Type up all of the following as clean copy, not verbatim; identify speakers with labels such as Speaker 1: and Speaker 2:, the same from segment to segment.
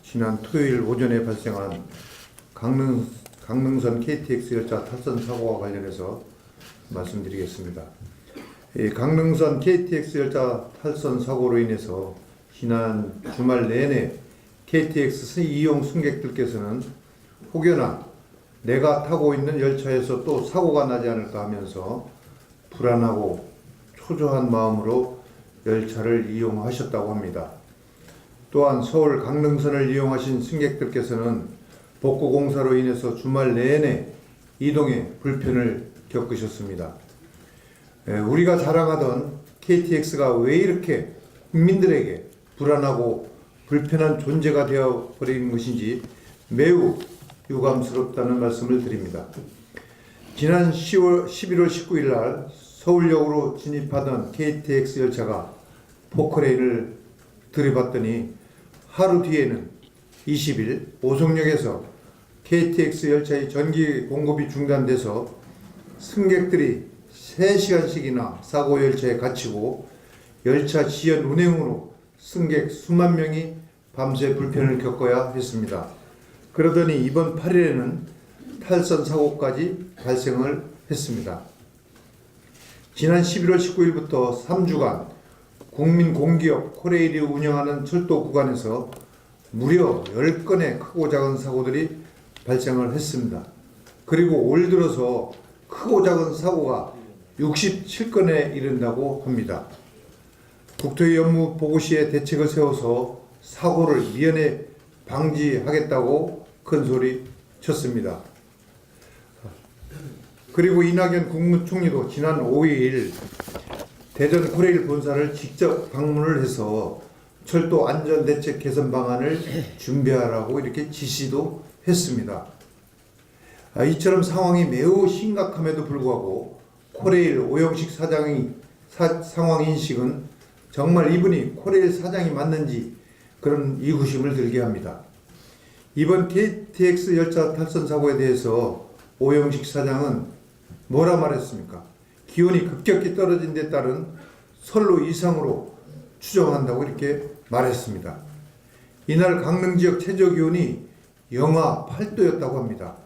Speaker 1: 지난 토요일 오전에 발생한 강릉선 KTX 열차 탈선 사고와 관련해서 말씀드리겠습니다. 강릉선 KTX 열차 탈선 사고로 인해서 지난 주말 내내 KTX 이용 승객들께서는 혹여나 내가 타고 있는 열차에서 또 사고가 나지 않을까 하면서 불안하고 초조한 마음으로 열차를 이용하셨다고 합니다. 또한 서울 강릉선을 이용하신 승객들께서는 복구 공사로 인해서 주말 내내 이동에 불편을 겪으셨습니다. 우리가 자랑하던 KTX가 왜 이렇게 국민들에게 불안하고 불편한 존재가 되어버린 것인지 매우 유감스럽다는 말씀을 드립니다. 지난 11월 19일 날 서울역으로 진입하던 KTX 열차가 포크레인을 들이받더니 하루 뒤에는 20일 오송역에서 KTX 열차의 전기 공급이 중단돼서 승객들이 3시간씩이나 사고 열차에 갇히고 열차 지연 운행으로 승객 수만 명이 밤새 불편을 겪어야 했습니다. 그러더니 이번 8일에는 탈선 사고까지 발생을 했습니다. 지난 11월 19일부터 3주간 국민공기업 코레일이 운영하는 철도 구간에서 무려 10건의 크고 작은 사고들이 발생을 했습니다. 그리고 올 들어서 크고 작은 사고가 67건에 이른다고 합니다. 국토의 업무 보고 시에 대책을 세워서 사고를 미연에 방지하겠다고 큰소리 쳤습니다. 그리고 이낙연 국무총리도 지난 5일 대전 코레일 본사를 직접 방문을 해서 철도 안전대책 개선 방안을 준비하라고 이렇게 지시도 했습니다. 이처럼 상황이 매우 심각함에도 불구하고 코레일 오영식 사장의 상황 인식은 정말 이분이 코레일 사장이 맞는지 그런 의구심을 들게 합니다. 이번 KTX 열차 탈선 사고에 대해서 오영식 사장은 뭐라 말했습니까? 기온이 급격히 떨어진 데 따른 선로 이상으로 추정한다고 이렇게 말했습니다. 이날 강릉 지역 최저 기온이 영하 8도였다고 합니다.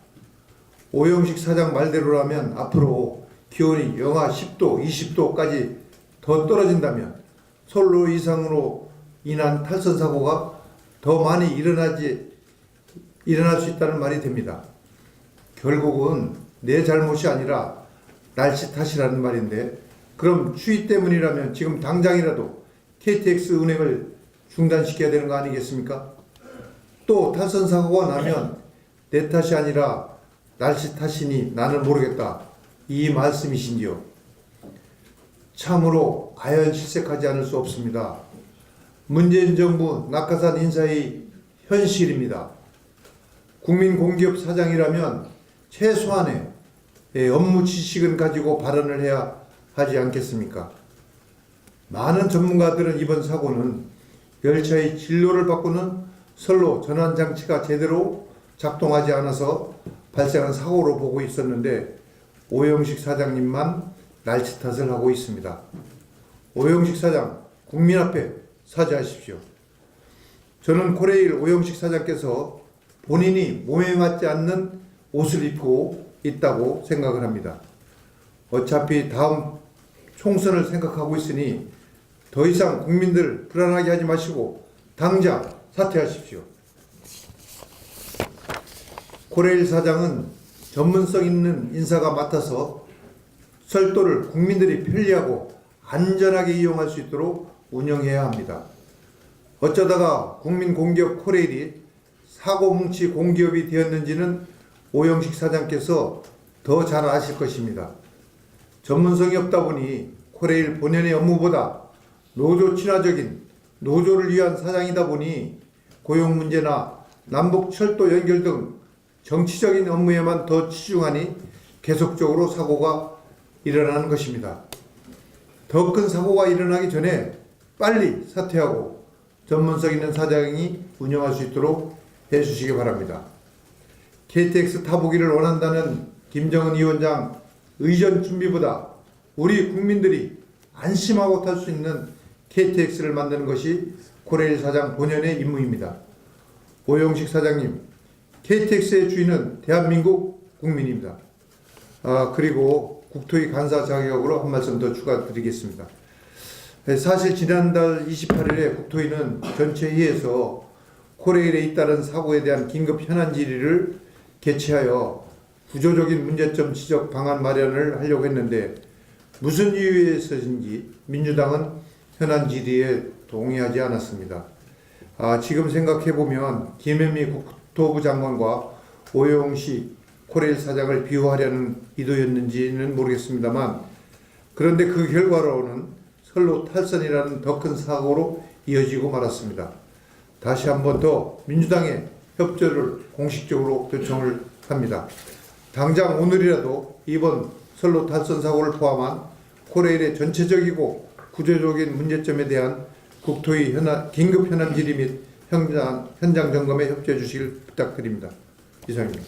Speaker 1: 오영식 사장 말대로라면 앞으로 기온이 영하 10도, 20도까지 더 떨어진다면 선로 이상으로 인한 탈선 사고가 더 많이 일어날 수 있다는 말이 됩니다. 결국은 내 잘못이 아니라 날씨 탓이라는 말인데, 그럼 추위 때문이라면 지금 당장이라도 KTX 운행을 중단시켜야 되는 거 아니겠습니까? 또 탈선 사고가 나면 내 탓이 아니라 날씨 탓이니 나는 모르겠다, 이 말씀이신지요? 참으로 가연실색하지 않을 수 없습니다. 문재인 정부 낙하산 인사의 현실입니다. 국민공기업 사장이라면 최소한의 업무 지식은 가지고 발언을 해야 하지 않겠습니까? 많은 전문가들은 이번 사고는 열차의 진로를 바꾸는 선로 전환 장치가 제대로 작동하지 않아서 발생한 사고로 보고 있었는데, 오영식 사장님만 날치 탓을 하고 있습니다. 오영식 사장, 국민 앞에 사죄하십시오. 저는 코레일 오영식 사장께서 본인이 몸에 맞지 않는 옷을 입고 있다고 생각을 합니다. 어차피 다음 총선을 생각하고 있으니 더 이상 국민들 불안하게 하지 마시고 당장 사퇴하십시오. 코레일 사장은 전문성 있는 인사가 맡아서 철도를 국민들이 편리하고 안전하게 이용할 수 있도록 운영해야 합니다. 어쩌다가 국민공기업 코레일이 사고뭉치 공기업이 되었는지는 오영식 사장께서 더 잘 아실 것입니다. 전문성이 없다 보니 코레일 본연의 업무보다 노조 친화적인 노조를 위한 사장이다 보니 고용 문제나 남북 철도 연결 등 정치적인 업무에만 더 치중하니 계속적으로 사고가 일어나는 것입니다. 더 큰 사고가 일어나기 전에 빨리 사퇴하고 전문성 있는 사장이 운영할 수 있도록 해주시기 바랍니다. KTX 타보기를 원한다는 김정은 위원장 의전 준비보다 우리 국민들이 안심하고 탈 수 있는 KTX를 만드는 것이 코레일 사장 본연의 임무입니다. 오영식 사장님, KTX의 주인은 대한민국 국민입니다. 그리고 국토위 간사 자격으로 한 말씀 더 추가드리겠습니다. 사실 지난달 28일에 국토위는 전체 회의에서 코레일에 잇따른 사고에 대한 긴급 현안 질의를 개최하여 구조적인 문제점 지적 방안 마련을 하려고 했는데 무슨 이유에서인지 민주당은 현안 질의에 동의하지 않았습니다. 지금 생각해보면 김현미 국토부 장관과 오영식 코레일 사장을 비호하려는 의도였는지는 모르겠습니다만, 그런데 그 결과로는 선로 탈선이라는 더 큰 사고로 이어지고 말았습니다. 다시 한 번 더 민주당의 협조를 공식적으로 요청을 합니다. 당장 오늘이라도 이번 선로 탈선 사고를 포함한 코레일의 전체적이고 구조적인 문제점에 대한 국토위 긴급 현안 질의 및 현장 점검에 협조해 주시길 부탁드립니다. 이상입니다.